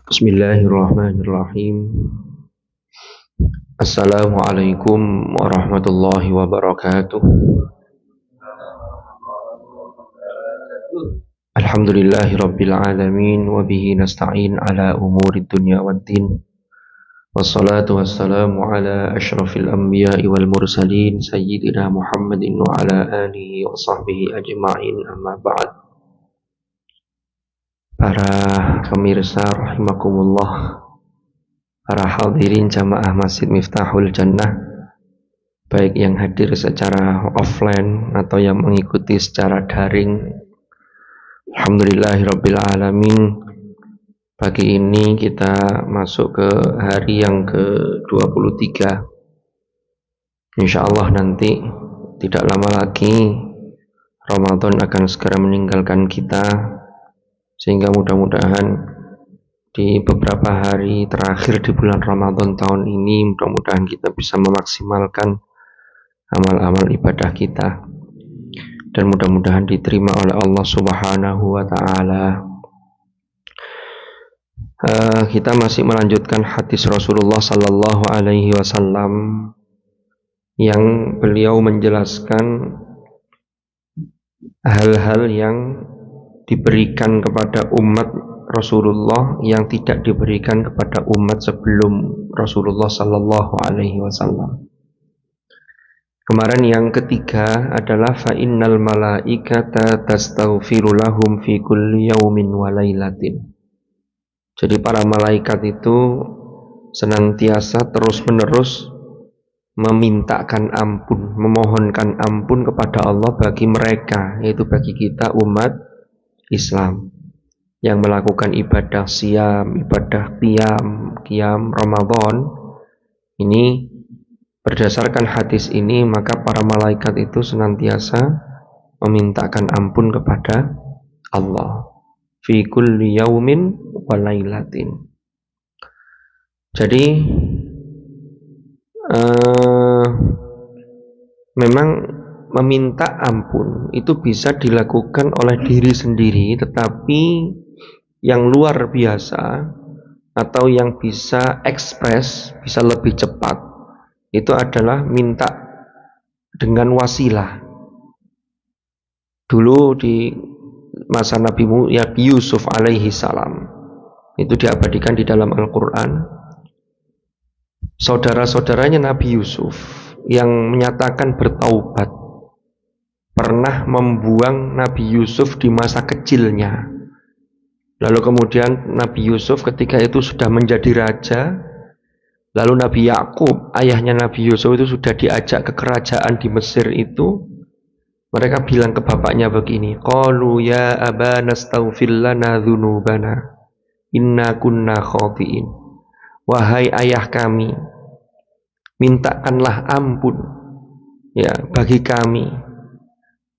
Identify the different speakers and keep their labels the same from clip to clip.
Speaker 1: Bismillahirrahmanirrahim. Assalamualaikum warahmatullahi wabarakatuh. Alhamdulillahi rabbil alamin wa bihi nasta'in ala umuri dunya waddin. Wassalatu wassalamu ala asyrafil anbiya'i wal mursalin sayyidina Muhammadin wa ala alihi wa sahbihi ajma'in, amma ba'd. Para pemirsa rahimakumullah, para hadirin jamaah Masjid Miftahul Jannah, baik yang hadir secara offline atau yang mengikuti secara daring, alhamdulillahirabbil alamin. Pagi ini kita masuk ke hari yang ke-23. Insyaallah nanti tidak lama lagi Ramadan akan segera meninggalkan kita, sehingga mudah-mudahan di beberapa hari terakhir di bulan Ramadan tahun ini, mudah-mudahan kita bisa memaksimalkan amal-amal ibadah kita dan mudah-mudahan diterima oleh Allah Subhanahu wa Ta'ala. Kita masih melanjutkan hadis Rasulullah Sallallahu Alaihi Wasallam yang beliau menjelaskan hal-hal yang diberikan kepada umat Rasulullah yang tidak diberikan kepada umat sebelum Rasulullah Sallallahu Alaihi Wasallam. Kemarin yang ketiga adalah fa innal malaikata tastaghfiru lahum fi kulli yaumin wa lailatin. Jadi para malaikat itu senantiasa terus-menerus memintakan ampun, memohonkan ampun kepada Allah bagi mereka, yaitu bagi kita umat Islam yang melakukan ibadah siam, ibadah qiyam Ramadan. Ini berdasarkan hadis ini, maka para malaikat itu senantiasa memintakan ampun kepada Allah fi kulli yaumin wa lailatin. Jadi memang meminta ampun itu bisa dilakukan oleh diri sendiri, tetapi yang luar biasa atau yang bisa ekspres, bisa lebih cepat, itu adalah minta dengan wasilah. Dulu di masa Nabi Yusuf alaihi salam, itu diabadikan di dalam Al-Quran, saudara-saudaranya Nabi Yusuf yang menyatakan bertaubat pernah membuang Nabi Yusuf di masa kecilnya. Lalu kemudian Nabi Yusuf ketika itu sudah menjadi raja. Lalu Nabi Yakub, ayahnya Nabi Yusuf, itu sudah diajak ke kerajaan di Mesir itu. Mereka bilang ke bapaknya begini, qalu ya abana astaghfir lana dzunubana inna kunna khati'in. Wahai ayah kami, mintakanlah ampun ya bagi kami.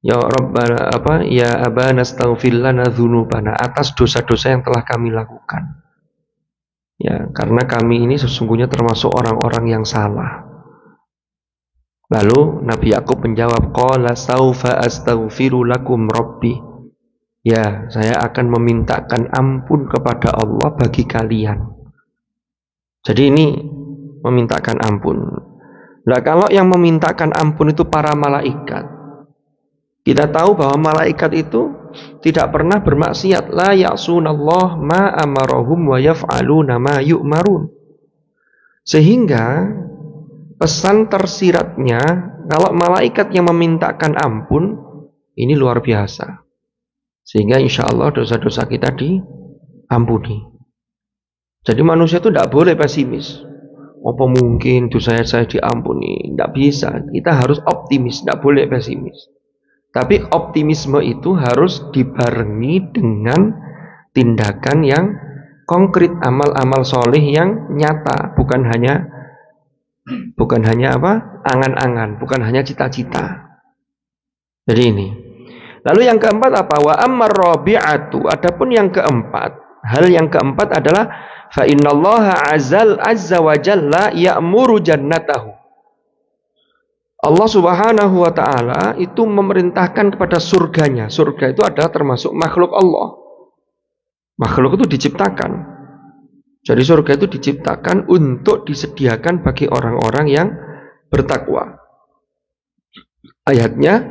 Speaker 1: Ya Rabbana ya abana astaghfir lana dzunubana, atas dosa-dosa yang telah kami lakukan. Ya, karena kami ini sesungguhnya termasuk orang-orang yang salah. Lalu Nabi Yakub menjawab, qala saufa astaghfiru lakum rabbi. Ya, saya akan memintakan ampun kepada Allah bagi kalian. Jadi ini memintakan ampun. Nah, kalau yang memintakan ampun itu para malaikat, kita tahu bahwa malaikat itu tidak pernah bermaksiat. La ya'sunallah ma amarahum wa yaf'aluna ma yu'marun. Sehingga pesan tersiratnya, kalau malaikat yang memintakan ampun, ini luar biasa. Sehingga insya Allah dosa-dosa kita diampuni. Jadi manusia itu tidak boleh pesimis. Apa mungkin dosa saya diampuni? Tidak bisa. Kita harus optimis, tidak boleh pesimis. Tapi optimisme itu harus dibarengi dengan tindakan yang konkret, amal-amal soleh yang nyata, bukan hanya angan-angan, bukan hanya cita-cita. Jadi ini. Lalu yang keempat apa? Wa ammar rabi'atu. Adapun yang keempat, hal yang keempat adalah fa innallaha azza wa jalla ya'muru jannatahu. Allah Subhanahu wa Ta'ala itu memerintahkan kepada surganya. Surga itu adalah termasuk makhluk Allah. Makhluk itu diciptakan. Jadi surga itu diciptakan untuk disediakan bagi orang-orang yang bertakwa. Ayatnya,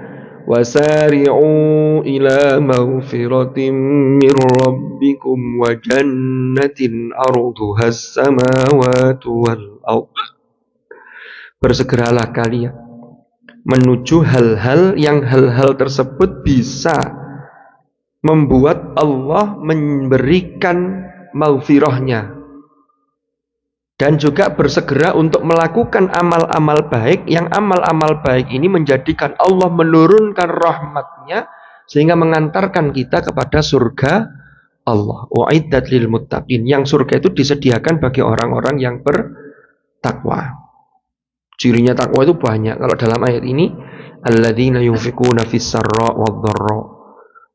Speaker 1: wasari'u ila maghfiratin min rabbikum wa jannatin arduhas samawati wal ardh. Bersegeralah kalian menuju hal-hal yang hal-hal tersebut bisa membuat Allah memberikan maghfirahnya, dan juga bersegera untuk melakukan amal-amal baik, yang amal-amal baik ini menjadikan Allah menurunkan rahmatnya sehingga mengantarkan kita kepada surga Allah. Uiddat lil muttaqin, yang surga itu disediakan bagi orang-orang yang bertakwa. Cirinya takwa itu banyak. Kalau dalam ayat ini, alladzina yunfiquna fis sarra wad dharra,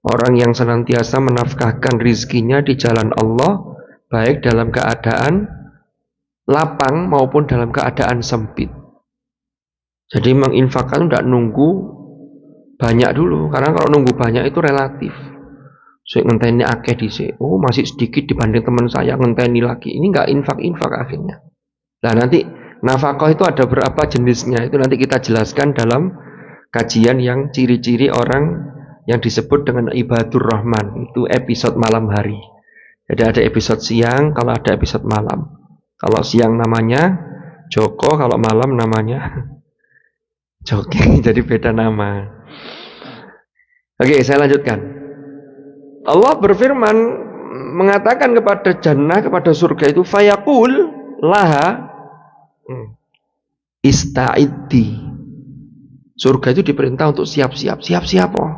Speaker 1: orang yang senantiasa menafkahkan rizkinya di jalan Allah, baik dalam keadaan lapang maupun dalam keadaan sempit. Jadi menginfakkan tidak nunggu banyak dulu, karena kalau nunggu banyak itu relatif. Saya ngenteni akeh dhisik, oh masih sedikit dibanding teman saya, ngenteni lagi. Ini enggak infak akhirnya. Nah nanti nafkah itu ada berapa jenisnya, itu nanti kita jelaskan dalam kajian yang ciri-ciri orang yang disebut dengan ibadur rahman. Itu episode malam hari. Jadi ada episode siang, kalau ada episode malam. Kalau siang namanya Joko, kalau malam namanya Joki, jadi beda nama. Oke, saya lanjutkan. Allah berfirman mengatakan kepada jannah, kepada surga itu, fayaqul laha ista'iddi. Surga itu diperintah untuk siap-siap. Siap-siap oh.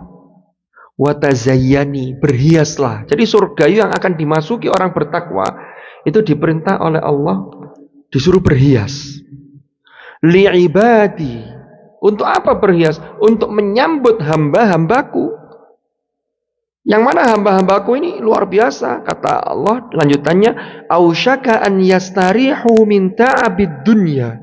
Speaker 1: Watazayyani, berhiaslah. Jadi surga yang akan dimasuki orang bertakwa itu diperintah oleh Allah disuruh berhias. Li'ibadi. Untuk apa berhias? Untuk menyambut hamba-hambaku. Yang mana hamba-hambaku ini luar biasa. Kata Allah lanjutannya, ausyaka an yastarihu min ta'abid dunya.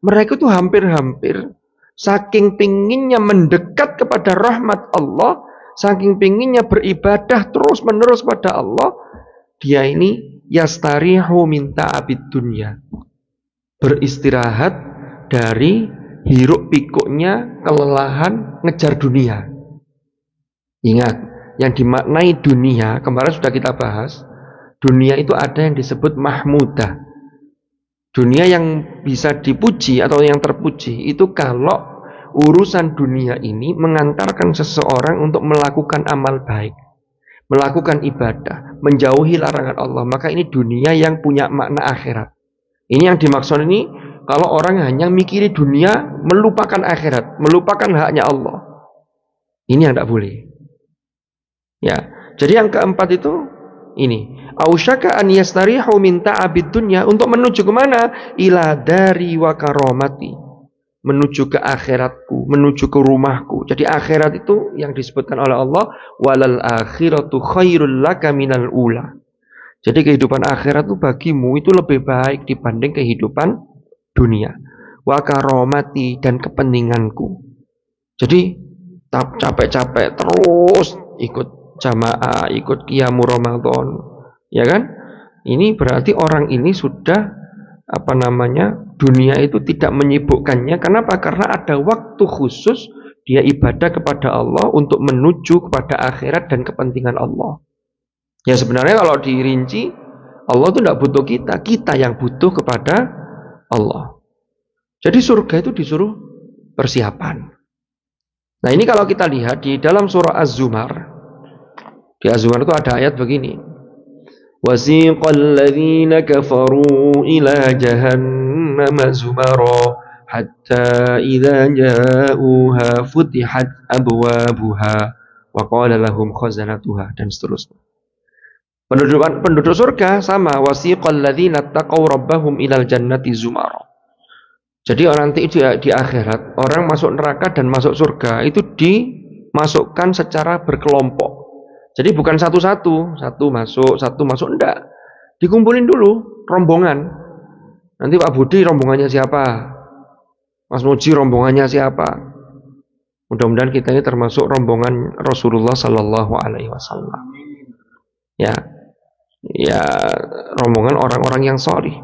Speaker 1: Mereka itu hampir-hampir saking pinginnya mendekat kepada rahmat Allah, saking pinginnya beribadah terus-menerus pada Allah, dia ini yastarihu min ta'abid dunya, beristirahat dari hiruk pikuknya kelelahan ngejar dunia. Ingat, yang dimaknai dunia kemarin sudah kita bahas. Dunia itu ada yang disebut mahmudah. Dunia yang bisa dipuji atau yang terpuji itu kalau urusan dunia ini mengantarkan seseorang untuk melakukan amal baik, melakukan ibadah, menjauhi larangan Allah, maka ini dunia yang punya makna akhirat. Ini yang dimaksud ini, kalau orang hanya mikiri dunia, melupakan akhirat, melupakan haknya Allah. Ini yang tidak boleh. Ya, jadi yang keempat itu ini, ausyaka an yastarihu min ta'abid dunya, untuk menuju kemana? Ila dari wa karomati, menuju ke akhiratku, menuju ke rumahku. Jadi akhirat itu yang disebutkan oleh Allah, walal akhiratu khairul laka minal ula. Jadi kehidupan akhirat itu bagimu itu lebih baik dibanding kehidupan dunia. Wa karomati, dan kepentinganku. Jadi capek-capek terus ikut jamaah, ikut qiyamul Ramadan, ya kan? Ini berarti orang ini sudah dunia itu tidak menyibukkannya. Kenapa? Karena ada waktu khusus dia ibadah kepada Allah untuk menuju kepada akhirat dan kepentingan Allah. Ya sebenarnya kalau dirinci, Allah itu tidak butuh kita, kita yang butuh kepada Allah. Jadi surga itu disuruh persiapan. Nah ini kalau kita lihat di dalam surah Az-Zumar, di Az-Zumar itu ada ayat begini, wasiqal ladzina kafaru ila jahannama zumara hatta idza ja'uha futihat abwabuha wa qala lahum khazanatuha, dan seterusnya. Penduduk surga sama, wasiqal ladzina taqaw rabbahum ilal jannati zumara. Jadi orang nanti di akhirat, orang masuk neraka dan masuk surga itu dimasukkan secara berkelompok. Jadi bukan satu-satu, satu masuk, enggak. Dikumpulin dulu rombongan. Nanti Pak Budi rombongannya siapa? Mas Muji rombongannya siapa? Mudah-mudahan kita ini termasuk rombongan Rasulullah Sallallahu Alaihi Wasallam. Ya. ya rombongan orang-orang yang sholih.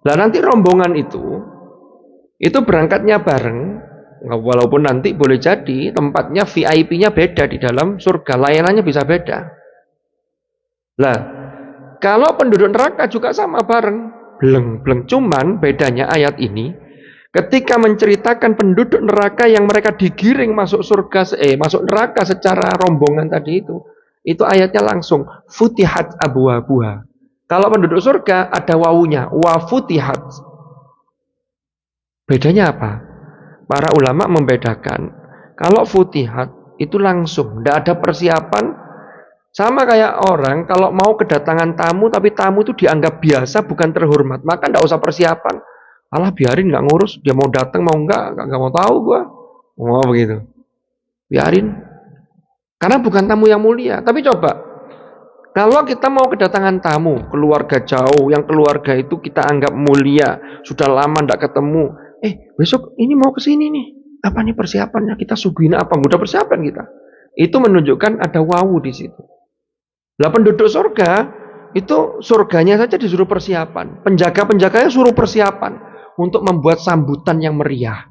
Speaker 1: Nah nanti rombongan itu berangkatnya bareng, walaupun nanti boleh jadi tempatnya VIP-nya beda di dalam surga, layanannya bisa beda. Lah, kalau penduduk neraka juga sama bareng, bleng-bleng. Cuman bedanya ayat ini, ketika menceritakan penduduk neraka yang mereka digiring masuk surga, masuk neraka secara rombongan tadi itu ayatnya langsung futihat abwabuha. Kalau penduduk surga ada wawunya, wa futihat. Bedanya apa? Para ulama membedakan. Kalau futihat itu langsung, tidak ada persiapan. Sama kayak orang kalau mau kedatangan tamu, tapi tamu itu dianggap biasa, bukan terhormat, maka tidak usah persiapan. Alah biarin, nggak ngurus, dia mau datang mau nggak mau tahu gua. Oh begitu, biarin. Karena bukan tamu yang mulia. Tapi coba, kalau kita mau kedatangan tamu, keluarga jauh, yang keluarga itu kita anggap mulia, sudah lama tidak ketemu, besok ini mau ke sini nih, apa nih persiapannya, kita suguhin apa, udah persiapan kita. Itu menunjukkan ada wawu di situ. Lah penduduk surga, itu surganya saja disuruh persiapan. Penjaga-penjaganya suruh persiapan untuk membuat sambutan yang meriah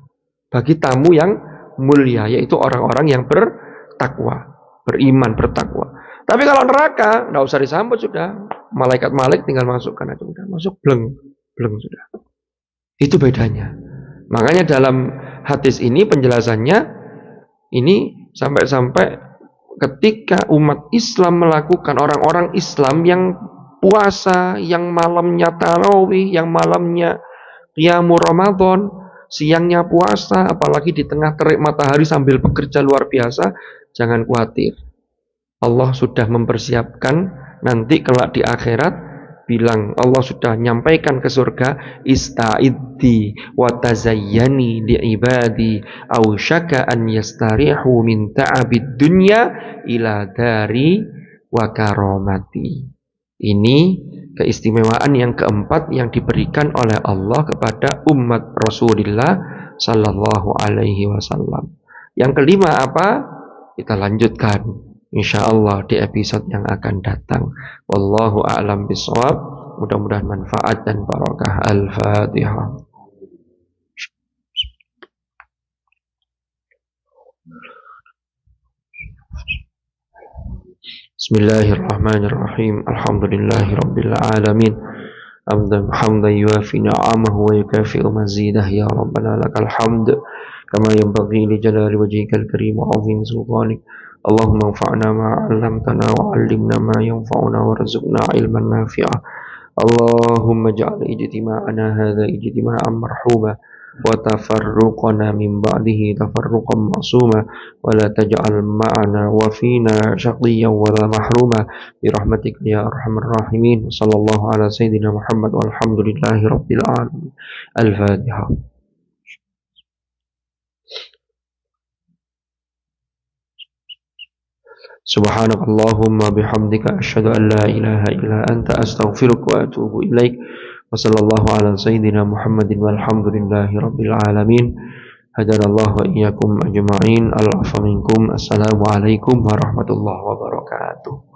Speaker 1: bagi tamu yang mulia, yaitu orang-orang yang bertakwa, beriman, bertakwa. Tapi kalau neraka, nggak usah disambut sudah. Malaikat tinggal masukkan aja, udah masuk bleng sudah. Itu bedanya. Makanya dalam hadis ini penjelasannya ini sampai ketika umat Islam melakukan, orang-orang Islam yang puasa, yang malamnya tarawih, yang malamnya qiyamul Ramadan, siangnya puasa, apalagi di tengah terik matahari sambil bekerja luar biasa, jangan khawatir. Allah sudah mempersiapkan nanti kelak di akhirat, bilang Allah sudah menyampaikan ke surga, ista'iddi wa tazayyani li'ibadi aw syaka an yastarihu min ta'abid dunya ila dari wa karamati. Ini keistimewaan yang keempat yang diberikan oleh Allah kepada umat Rasulullah sallallahu alaihi wasallam. Yang kelima apa? Kita lanjutkan insyaallah di episode yang akan datang. Wallahu a'lam bishawab. Mudah-mudahan manfaat dan barakah. Al-Fatihah. Bismillahirrahmanirrahim. Alhamdulillahirabbil alamin. Hamdan yuafi ni'amahu wa yukafi'u mazidah. Ya Rabbana lakal hamd kama yanbaghi li jalali wajhikal karim wa 'azimi sultanik. Allahumma anfa'na ma 'allamtana wa 'allimna ma yanfa'una warzuqna 'ilman nafi'a. Allahumma ij'al ijtima'ana hadza ijtima'an marhuma wa tafarruqana min ba'dihi tafarruqan ma'suma wa la taj'al ma'ana wa fina shaqiyyan wa la mahruma bi rahmatika ya arhamar rahimin. Sallallahu ala sayyidina Muhammad walhamdulillahi rabbil alamin. Al-Fatihah. Subhanakallahumma bihamdika asyhadu an la ilaha illa anta astaghfiruka wa atubu ilaik. Wa sallallahu ala sayyidina Muhammadin walhamdulillahi rabbil alamin. Hadanallahu wa iyyakum ajma'in. Al-'afwa minkum. Assalamualaikum warahmatullahi wabarakatuh.